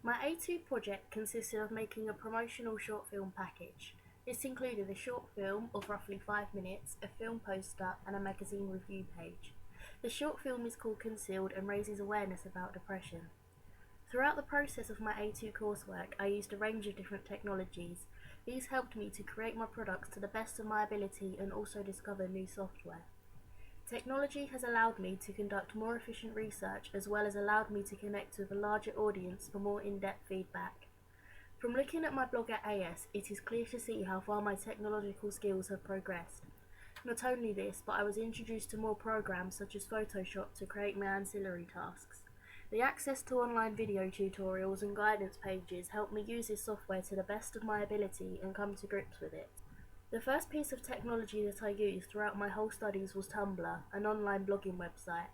My A2 project consisted of making a promotional short film package. This included a short film of roughly 5 minutes, a film poster, and a magazine review page. The short film is called Concealed and raises awareness about depression. Throughout the process of my A2 coursework, I used a range of different technologies. These helped me to create my products to the best of my ability and also discover new software. Technology has allowed me to conduct more efficient research as well as allowed me to connect with a larger audience for more in-depth feedback. From looking at my blog at AS, it is clear to see how far my technological skills have progressed. Not only this, but I was introduced to more programs such as Photoshop to create my ancillary tasks. The access to online video tutorials and guidance pages helped me use this software to the best of my ability and come to grips with it. The first piece of technology that I used throughout my whole studies was Tumblr, an online blogging website.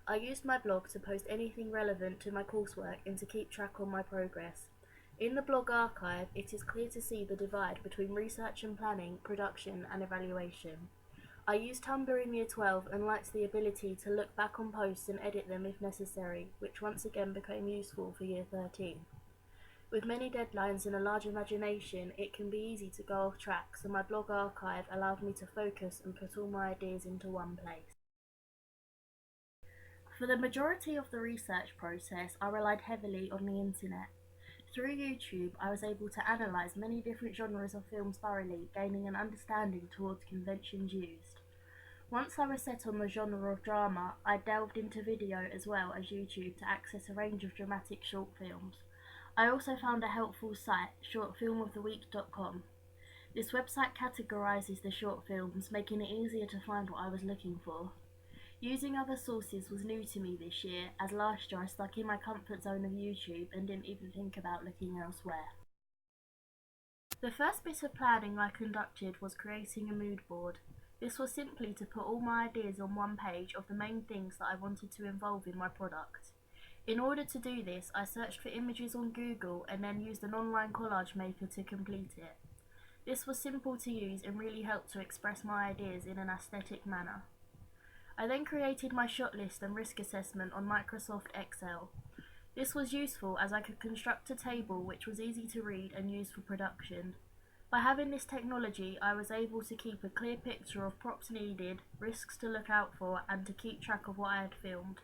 I used my blog to post anything relevant to my coursework and to keep track on my progress. In the blog archive, it is clear to see the divide between research and planning, production and evaluation. I used Tumblr in Year 12 and liked the ability to look back on posts and edit them if necessary, which once again became useful for Year 13. With many deadlines and a large imagination, it can be easy to go off track, so my blog archive allowed me to focus and put all my ideas into one place. For the majority of the research process, I relied heavily on the internet. Through YouTube, I was able to analyse many different genres of films thoroughly, gaining an understanding towards conventions used. Once I was set on the genre of drama, I delved into video as well as YouTube to access a range of dramatic short films. I also found a helpful site, shortfilmoftheweek.com. This website categorises the short films, making it easier to find what I was looking for. Using other sources was new to me this year, as last year I stuck in my comfort zone of YouTube and didn't even think about looking elsewhere. The first bit of planning I conducted was creating a mood board. This was simply to put all my ideas on one page of the main things that I wanted to involve in my product. In order to do this, I searched for images on Google and then used an online collage maker to complete it. This was simple to use and really helped to express my ideas in an aesthetic manner. I then created my shot list and risk assessment on Microsoft Excel. This was useful as I could construct a table which was easy to read and use for production. By having this technology, I was able to keep a clear picture of props needed, risks to look out for, and to keep track of what I had filmed.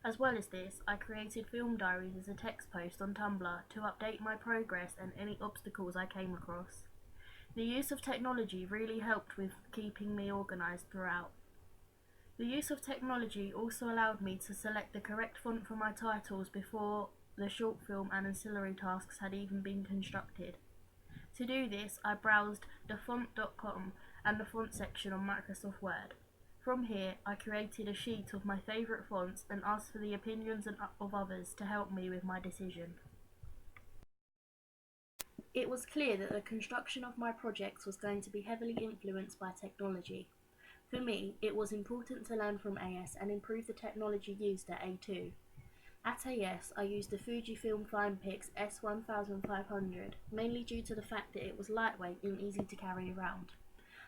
As well as this, I created film diaries as a text post on Tumblr to update my progress and any obstacles I came across. The use of technology really helped with keeping me organised throughout. The use of technology also allowed me to select the correct font for my titles before the short film and ancillary tasks had even been constructed. To do this, I browsed thefont.com and the font section on Microsoft Word. From here, I created a sheet of my favourite fonts and asked for the opinions of others to help me with my decision. It was clear that the construction of my projects was going to be heavily influenced by technology. For me, it was important to learn from AS and improve the technology used at A2. At AS, I used the Fujifilm Finepix S1500, mainly due to the fact that it was lightweight and easy to carry around.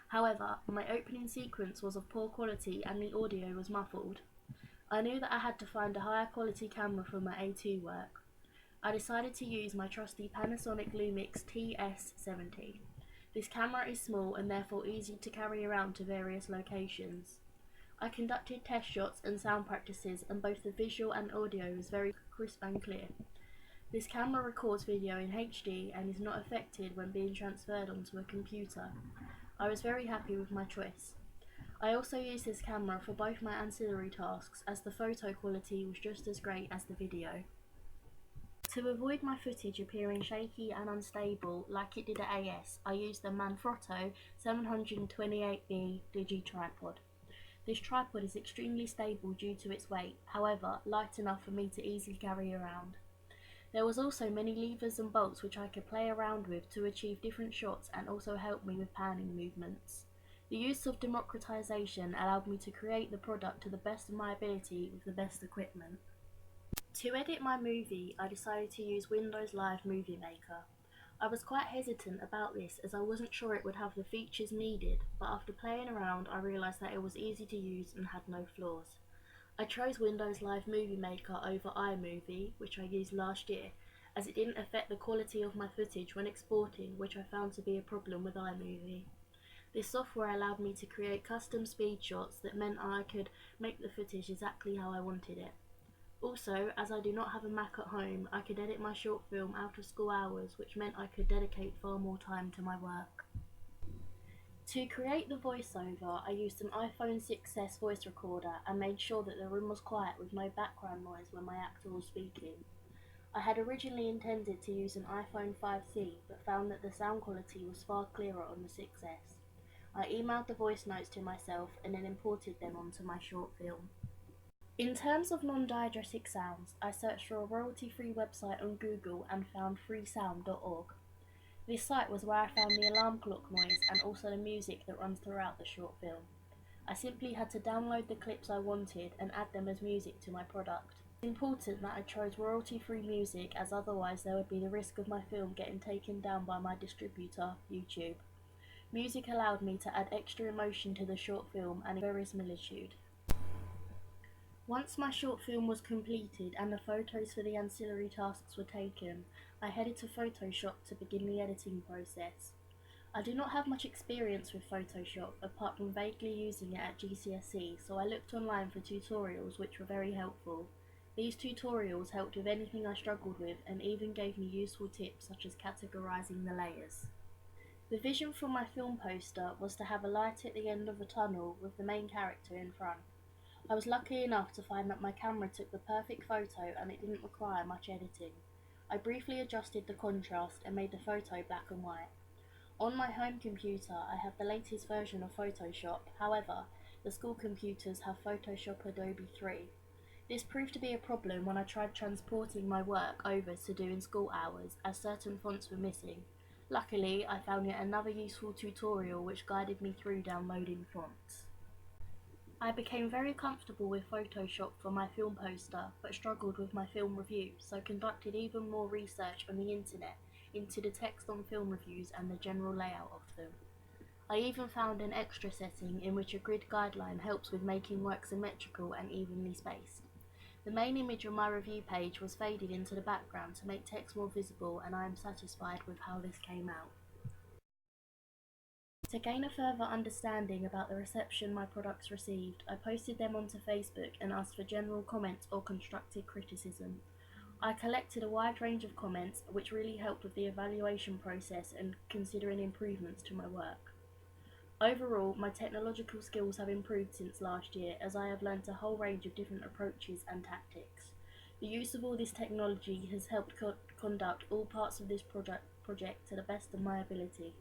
However, my opening sequence was of poor quality and the audio was muffled. I knew that I had to find a higher quality camera for my A2 work. I decided to use my trusty Panasonic Lumix TS70. This camera is small and therefore easy to carry around to various locations. I conducted test shots and sound practices and both the visual and audio was very crisp and clear. This camera records video in HD and is not affected when being transferred onto a computer. I was very happy with my choice. I also used this camera for both my ancillary tasks as the photo quality was just as great as the video. To avoid my footage appearing shaky and unstable like it did at AS, I used the Manfrotto 728B Digi tripod. This tripod is extremely stable due to its weight, however, light enough for me to easily carry around. There was also many levers and bolts which I could play around with to achieve different shots and also help me with panning movements. The use of democratization allowed me to create the product to the best of my ability with the best equipment. To edit my movie, I decided to use Windows Live Movie Maker. I was quite hesitant about this as I wasn't sure it would have the features needed, but after playing around I realised that it was easy to use and had no flaws. I chose Windows Live Movie Maker over iMovie, which I used last year, as it didn't affect the quality of my footage when exporting, which I found to be a problem with iMovie. This software allowed me to create custom speed shots that meant I could make the footage exactly how I wanted it. Also, as I do not have a Mac at home, I could edit my short film out of school hours, which meant I could dedicate far more time to my work. To create the voiceover, I used an iPhone 6s voice recorder and made sure that the room was quiet with no background noise when my actor was speaking. I had originally intended to use an iPhone 5C, but found that the sound quality was far clearer on the 6s. I emailed the voice notes to myself and then imported them onto my short film. In terms of non-diegetic sounds, I searched for a royalty-free website on Google and found freesound.org. This site was where I found the alarm clock noise and also the music that runs throughout the short film. I simply had to download the clips I wanted and add them as music to my product. It's important that I chose royalty-free music, as otherwise there would be the risk of my film getting taken down by my distributor, YouTube. Music allowed me to add extra emotion to the short film and verisimilitude. Once my short film was completed and the photos for the ancillary tasks were taken, I headed to Photoshop to begin the editing process. I do not have much experience with Photoshop apart from vaguely using it at GCSE, so I looked online for tutorials which were very helpful. These tutorials helped with anything I struggled with and even gave me useful tips such as categorizing the layers. The vision for my film poster was to have a light at the end of a tunnel with the main character in front. I was lucky enough to find that my camera took the perfect photo and it didn't require much editing. I briefly adjusted the contrast and made the photo black and white. On my home computer, I have the latest version of Photoshop. However, the school computers have Photoshop Adobe 3. This proved to be a problem when I tried transporting my work over to do in school hours, as certain fonts were missing. Luckily, I found yet another useful tutorial which guided me through downloading fonts. I became very comfortable with Photoshop for my film poster, but struggled with my film review, so conducted even more research on the internet into the text on film reviews and the general layout of them. I even found an extra setting in which a grid guideline helps with making work symmetrical and evenly spaced. The main image on my review page was faded into the background to make text more visible, and I am satisfied with how this came out. To gain a further understanding about the reception my products received, I posted them onto Facebook and asked for general comments or constructive criticism. I collected a wide range of comments, which really helped with the evaluation process and considering improvements to my work. Overall, my technological skills have improved since last year, as I have learnt a whole range of different approaches and tactics. The use of all this technology has helped conduct all parts of this project to the best of my ability.